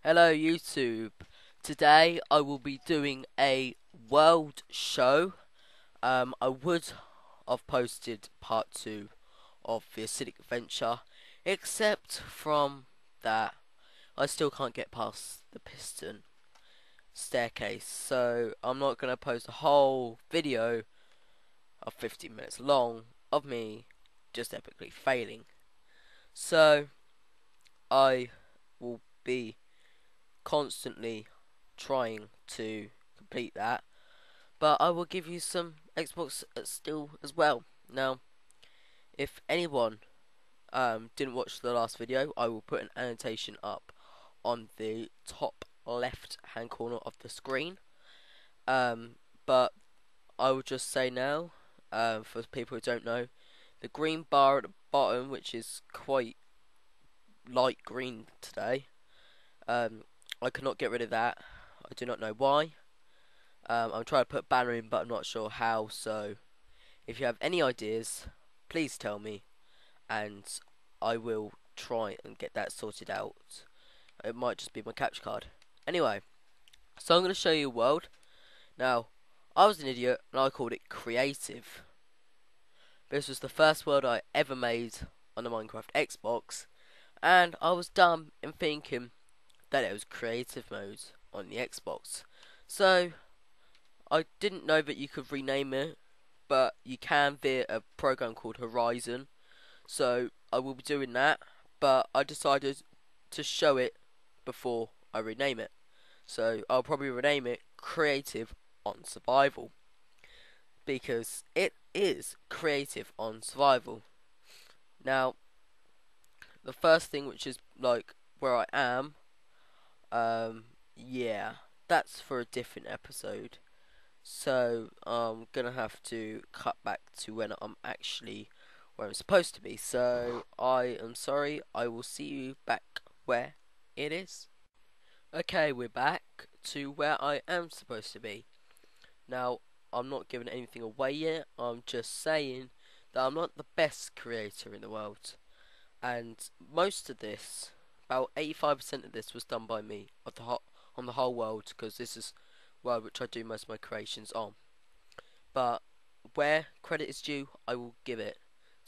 Hello YouTube. Today I will be doing a world show. I would have posted part 2 of the acidic adventure, except from that I still can't get past the piston staircase, so I'm not going to post a whole video of 15 minutes long of me just epically failing. So I will be constantly trying to complete that, but I will give you some Xbox still as well. Now, if anyone didn't watch the last video, I will put an annotation up on the top left hand corner of the screen. But I will just say now, for people who don't know, the green bar at the bottom, which is quite light green today, I cannot get rid of that. I do not know why. I'm trying to put banner in, but I'm not sure how. So, if you have any ideas, please tell me, and I will try and get that sorted out. It might just be my capture card. Anyway, so I'm going to show you a world. Now, I was an idiot, and I called it creative. This was the first world I ever made on the Minecraft Xbox, and I was dumb in thinking that it was creative mode on the Xbox. So, I didn't know that you could rename it, but you can via a program called Horizon. So I will be doing that, but I decided to show it before I rename it. So I'll probably rename it Creative on Survival, because it is creative on survival. Now, the first thing, which is like where I am, yeah, that's for a different episode. So I'm gonna have to cut back to when I'm actually where I'm supposed to be. So I am sorry. I will see you back where it is. Okay, we're back to where I am supposed to be. Now, I'm not giving anything away yet. I'm just saying that I'm not the best creator in the world. And most of this, about 85% of this, was done by me on the whole world, because this is world which I do most of my creations on. But where credit is due, I will give it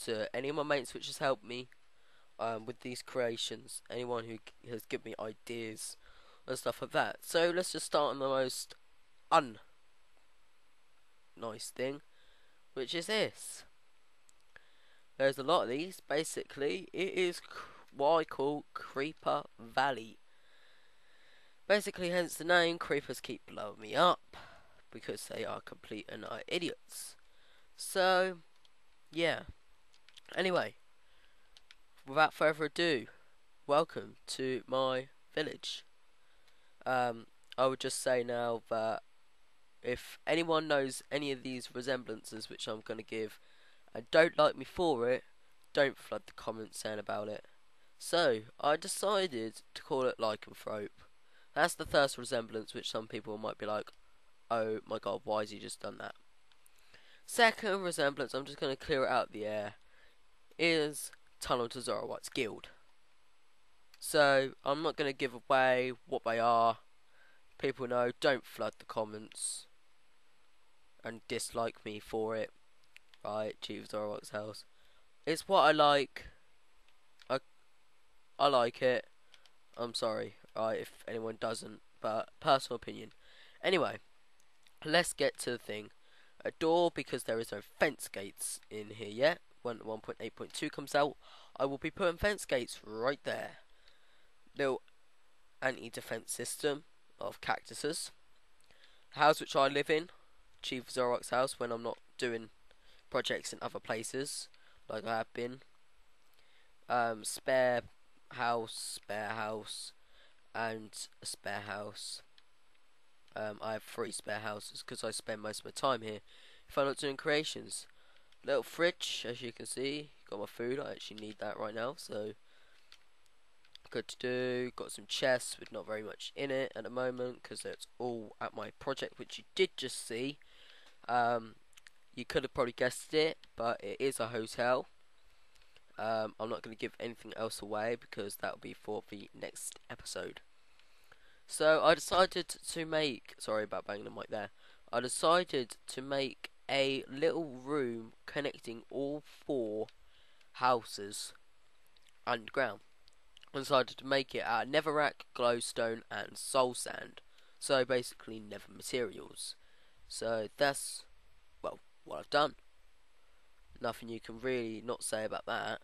to any of my mates which has helped me with these creations. Anyone who has given me ideas and stuff like that. So let's just start on the most unnice thing, which is this. There's a lot of these. Basically, it is what I call Creeper Valley. Basically, hence the name. Creepers keep blowing me up because they are complete and utter idiots. So, yeah. Anyway, without further ado, welcome to my village. I would just say now that if anyone knows any of these resemblances which I'm going to give and don't like me for it, don't flood the comments saying about it. So, I decided to call it lycanthrope. That's the first resemblance, which some people might be like, oh my god, why has he just done that? Second resemblance, I'm just going to clear it out of the air, is Tunnel to Zorowat's Guild. So, I'm not going to give away what they are. People know, don't flood the comments and dislike me for it. Right, Chief of Zorowat's house. It's what I like. I like it. I'm sorry, right, if anyone doesn't, but personal opinion. Anyway, let's get to the thing. A door, because there is no fence gates in here yet. When 1.8.2 comes out, I will be putting fence gates right there. Little anti-defense system of cactuses. House which I live in, Chief Zorok's house, when I'm not doing projects in other places, like I have been. Spare house, and a spare house. I have 3 spare houses because I spend most of my time here if I'm not doing creations. Little fridge, as you can see, got my food. I actually need that right now, so good to do. Got some chests with not very much in it at the moment because it's all at my project, which you did just see. You could have probably guessed it, but it is a hotel. I'm not going to give anything else away because that will be for the next episode. So I decided to make, sorry about banging the mic there. I decided to make a little room connecting all four houses underground. I decided to make it out of netherrack, glowstone, and soul sand. So basically, nether materials. So that's, well, what I've done. Nothing you can really not say about that.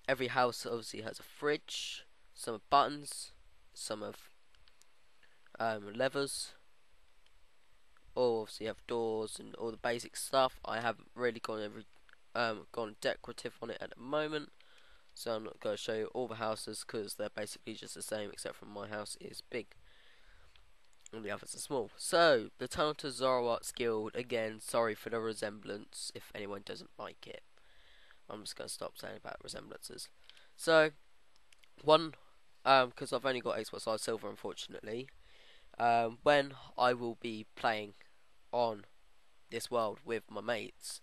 Every house obviously has a fridge, some have buttons, some have levers. All obviously have doors and all the basic stuff. I haven't really gone decorative on it at the moment, so I'm not going to show you all the houses because they're basically just the same, except for my house is big and the others are small. So the Tunnel to Zoroark's Guild, again, sorry for the resemblance if anyone doesn't like it. I'm just going to stop saying about resemblances. So one, because I've only got Xbox Live Silver, unfortunately. When I will be playing on this world with my mates,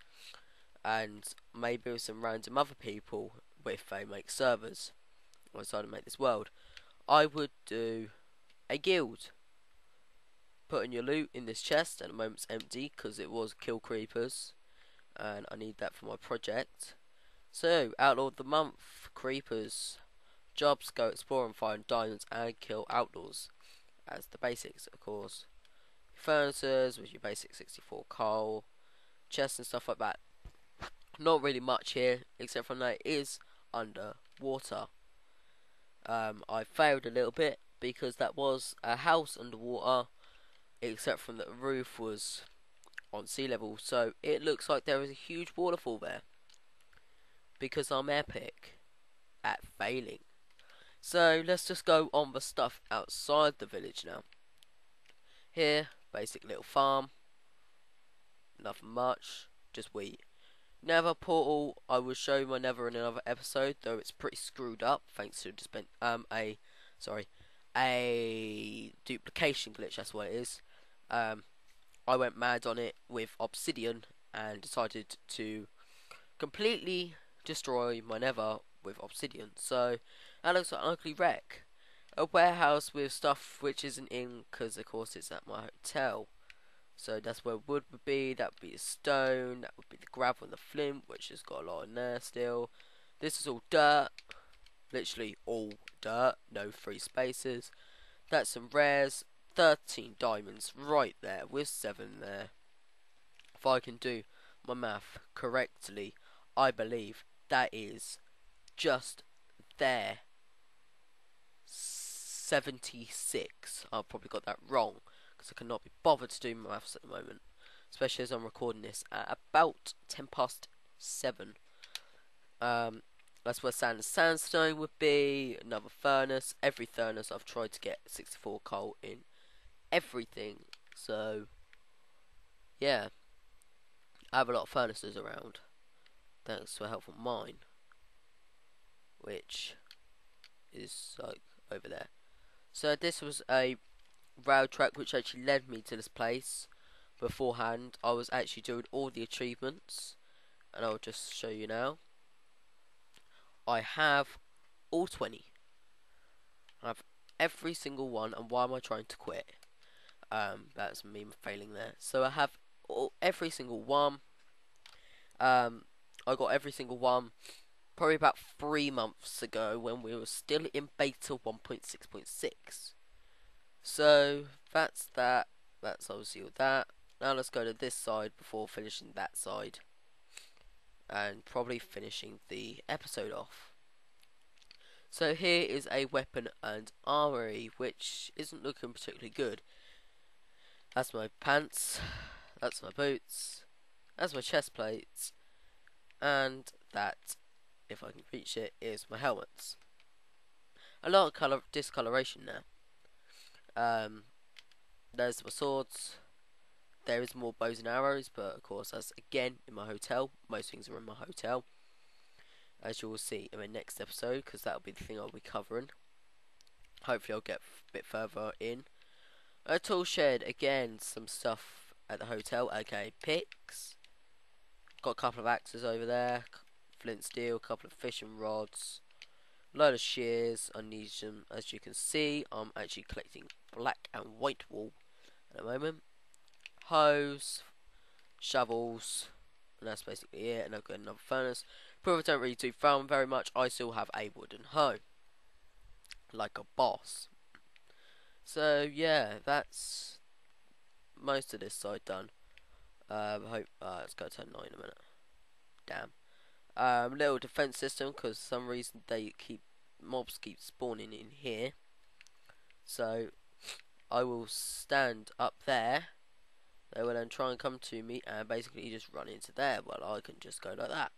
and maybe with some random other people if they make servers, I decided to make this world, I would do a guild. Putting your loot in this chest, at the moment it's empty because it was kill creepers, and I need that for my project. So, Outlaw of the Month, creepers. Jobs, go explore and find diamonds and kill outlaws. As the basics, of course. Furnaces with your basic 64 coal, chests and stuff like that. Not really much here, except from that it is underwater. I failed a little bit because that was a house underwater, except from that the roof was on sea level, so it looks like there is a huge waterfall there. Because I'm epic at failing. So let's just go on the stuff outside the village now. Here, basic little farm. Nothing much, just wheat. Nether portal, I will show you my nether in another episode, though it's pretty screwed up thanks to a duplication glitch, that's what it is. I went mad on it with obsidian and decided to completely destroy my nether with obsidian. So that looks like an ugly wreck. A warehouse with stuff which isn't in, because of course it's at my hotel. So that's where wood would be, that would be the stone, that would be the gravel and the flint, which has got a lot in there still. This is all dirt, literally all dirt, no free spaces. That's some rares, 13 diamonds right there, with 7 there. If I can do my math correctly, I believe that is just there. 76. I've probably got that wrong because I cannot be bothered to do maths at the moment, especially as I'm recording this at about 10 past 7. That's where sand and sandstone would be. Another furnace. Every furnace I've tried to get 64 coal in everything. So yeah, I have a lot of furnaces around thanks to a helpful mine, which is like over there. So this was a rail track which actually led me to this place. Beforehand, I was actually doing all the achievements, and I'll just show you now. I have all 20. I have every single one, and why am I trying to quit? That's me failing there. So I have every single one. I got every single one probably about 3 months ago when we were still in beta 1.6.6. So that's that. That's obviously all that. Now let's go to this side before finishing that side, and probably finishing the episode off. So here is a weapon and armory, which isn't looking particularly good. That's my pants, that's my boots, that's my chest plates, and that, if I can reach it, is my helmets. A lot of colour discoloration now. There's my swords. There is more bows and arrows, but of course, as again in my hotel, most things are in my hotel, as you will see in my next episode, because that'll be the thing I'll be covering. Hopefully, I'll get a bit further in. A tool shed, again, some stuff at the hotel. Okay, picks. Got a couple of axes over there, flint steel, a couple of fishing rods, Load of shears. I need them. As you can see, I'm actually collecting black and white wool at the moment. Hose, shovels, and that's basically it. And I've got another furnace. Probably don't really do farm very much. I still have a wooden hoe, like a boss. So yeah, that's most of this side done. Hope let's go to 9 in a minute. Damn. Little defense system because for some reason mobs keep spawning in here. So I will stand up there. They will then try and come to me and basically just run into there. Well, I can just go like that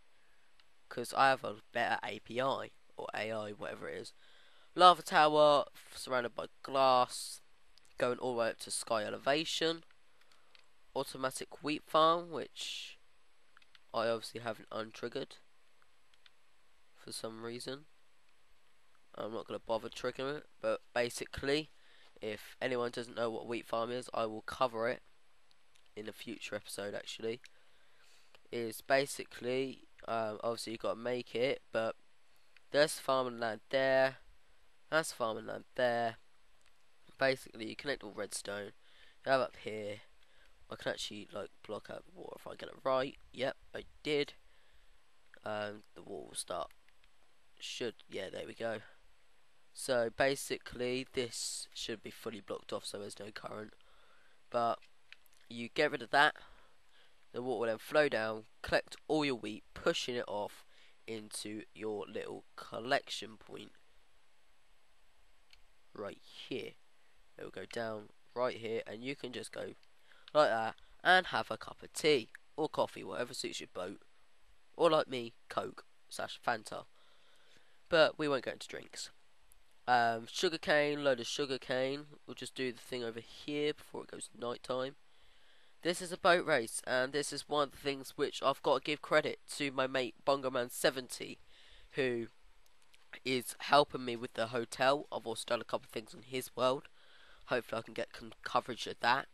because I have a better API or AI, whatever it is. Lava tower surrounded by glass, going all the way up to sky elevation. Automatic wheat farm, which I obviously haven't untriggered for some reason. I'm not going to bother triggering it, but basically, if anyone doesn't know what wheat farm is, I will cover it in a future episode. Actually, is basically obviously you've got to make it, but there's farming land there, that's farming land there. Basically, you connect all redstone. You have up here. I can actually like block out the water if I get it right. Yep, I did. The wall will start. Yeah, there we go. So basically, this should be fully blocked off, so there's no current. But you get rid of that. The water will then flow down, collect all your wheat, pushing it off into your little collection point right here. It will go down right here, and you can just go like that and have a cup of tea or coffee, whatever suits your boat, or like me, Coke / Fanta. But we won't go into drinks. Sugarcane, load of sugarcane. We'll just do the thing over here before it goes night time. This is a boat race, and this is one of the things which I've got to give credit to my mate BongoMan70, who is helping me with the hotel. I've also done a couple of things on his world. Hopefully I can get coverage of that.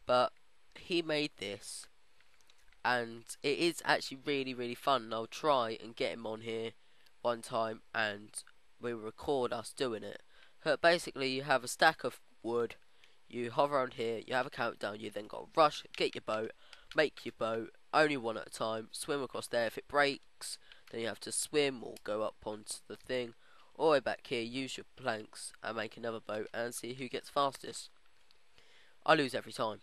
But he made this, and it is actually really, really fun. And I'll try and get him on here one time, and we record us doing it. But basically, you have a stack of wood. You hover around here, you have a countdown, you then got to rush, get your boat, make your boat, only one at a time, swim across there. If it breaks, then you have to swim or go up onto the thing, all the way back here, use your planks and make another boat and see who gets fastest. I lose every time.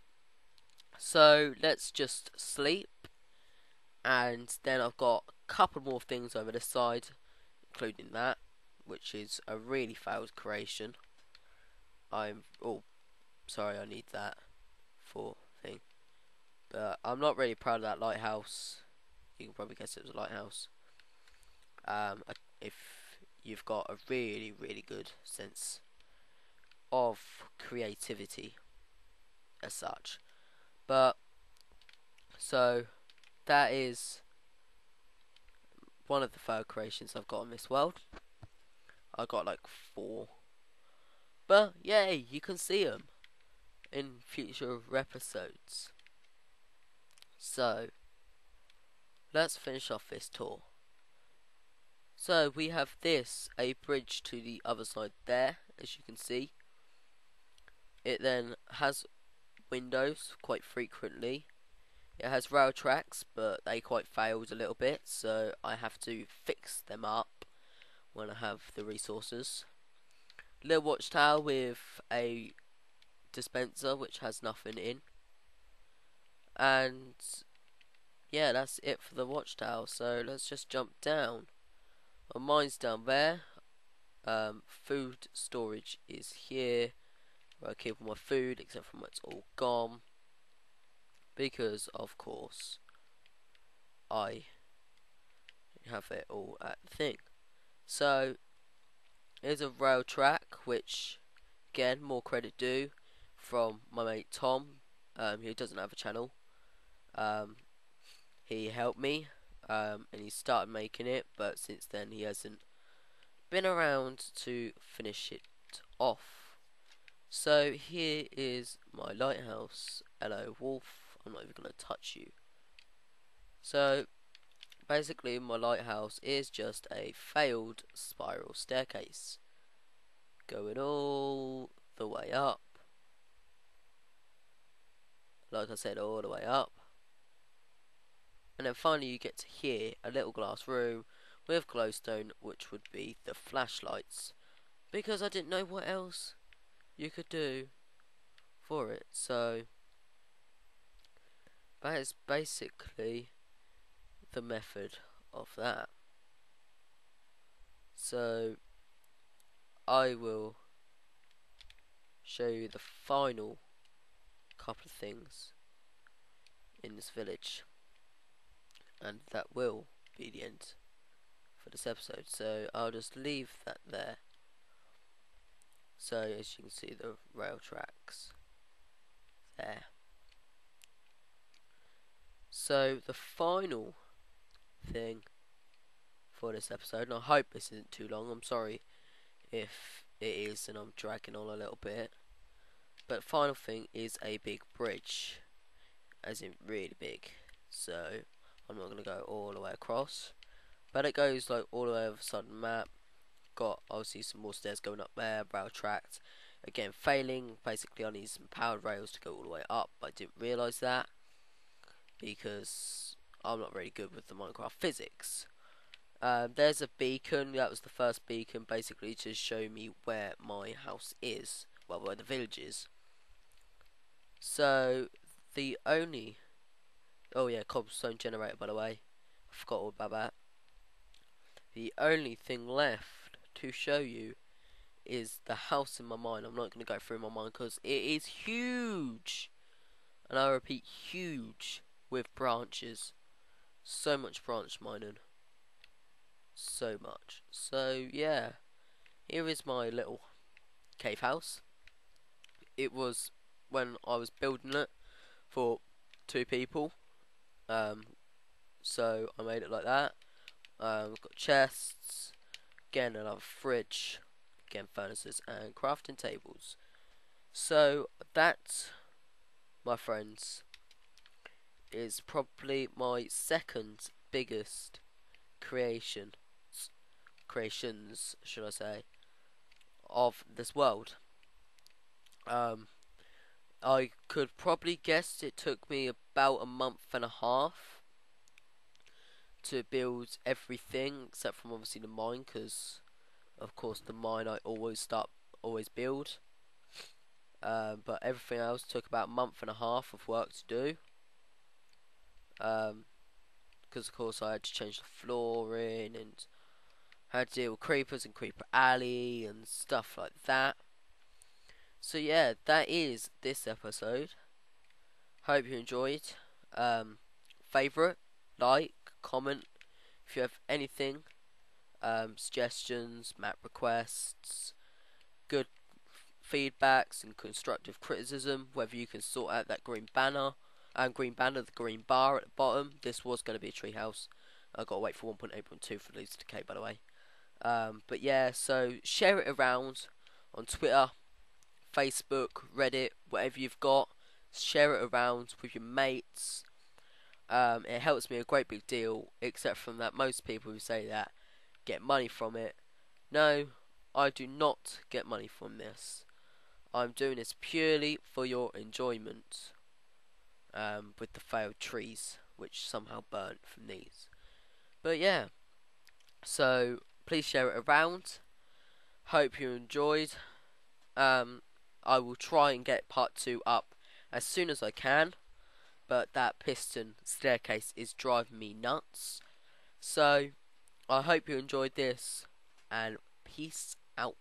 So let's just sleep, and then I've got a couple more things over this side, including that, which is a really failed creation. Sorry, I need that for thing. But I'm not really proud of that lighthouse. You can probably guess it was a lighthouse. If you've got a really, really good sense of creativity as such. But, so, that is one of the failed creations I've got in this world. I got like 4. But, yay, you can see them in future episodes. So, let's finish off this tour. So, we have this, a bridge to the other side there, as you can see. It then has windows quite frequently. It has rail tracks, but they quite failed a little bit, so I have to fix them up when I have the resources. Little watchtower with a dispenser which has nothing in. And yeah, that's it for the watchtower. So let's just jump down. Well, mine's down there. Food storage is here, where I keep all my food except for when it's all gone, because of course I have it all at the thing. So here's a rail track, which again, more credit due from my mate Tom, who doesn't have a channel. He helped me, and he started making it, but since then he hasn't been around to finish it off. So here is my lighthouse. Hello wolf, I'm not even going to touch you. So Basically, my lighthouse is just a failed spiral staircase, going all the way up. Like I said, all the way up. And then finally you get to here, a little glass room with glowstone, which would be the flashlights. Because I didn't know what else you could do for it. So, that is basically the method of that. So, I will show you the final couple of things in this village. And that will be the end for this episode. So, I'll just leave that there. So, as you can see, the rail tracks there. So, the final thing for this episode, and I hope this isn't too long, I'm sorry if it is and I'm dragging on a little bit, but final thing is a big bridge, as in really big. So, I'm not going to go all the way across, but it goes like all the way over the side of the map. Got obviously some more stairs going up there, rail tracks. Again, failing. Basically, I need some powered rails to go all the way up. But I didn't realise that because I'm not very good with the Minecraft physics. There's a beacon. That was the first beacon, basically to show me where my house is. Well, where the village is. So the only, oh yeah, cobblestone generator, by the way. I forgot all about that. The only thing left to show you is the house in my mine. I'm not going to go through my mine because it is huge, and I repeat, huge, with branches. So much branch mining, so much. So yeah, here is my little cave house. It was when I was building it for 2 people, so I made it like that. We've got chests, again another fridge, again furnaces and crafting tables. So that, my friends, is probably my second biggest creations, should I say, of this world. I could probably guess it took me about a month and a half to build everything, except from obviously the mine, because of course the mine I always build. But everything else took about a month and a half of work to do. Because of course I had to change the flooring and had to deal with creepers and creeper alley and stuff like that. So yeah, that is this episode. Hope you enjoyed. Favourite, like, comment if you have anything, suggestions, map requests, good feedbacks and constructive criticism, whether you can sort out that green banner, the green bar at the bottom. This was going to be a treehouse. I got to wait for 1.8.2 for these to decay, by the way. But yeah, so share it around on Twitter, Facebook, Reddit, whatever you've got. Share it around with your mates. It helps me a great big deal, except from that most people who say that get money from it. No, I do not get money from this. I'm doing this purely for your enjoyment. With the failed trees, which somehow burnt from these. But yeah, so please share it around. Hope you enjoyed. I will try and get part 2 up as soon as I can, but that piston staircase is driving me nuts. So I hope you enjoyed this, and peace out.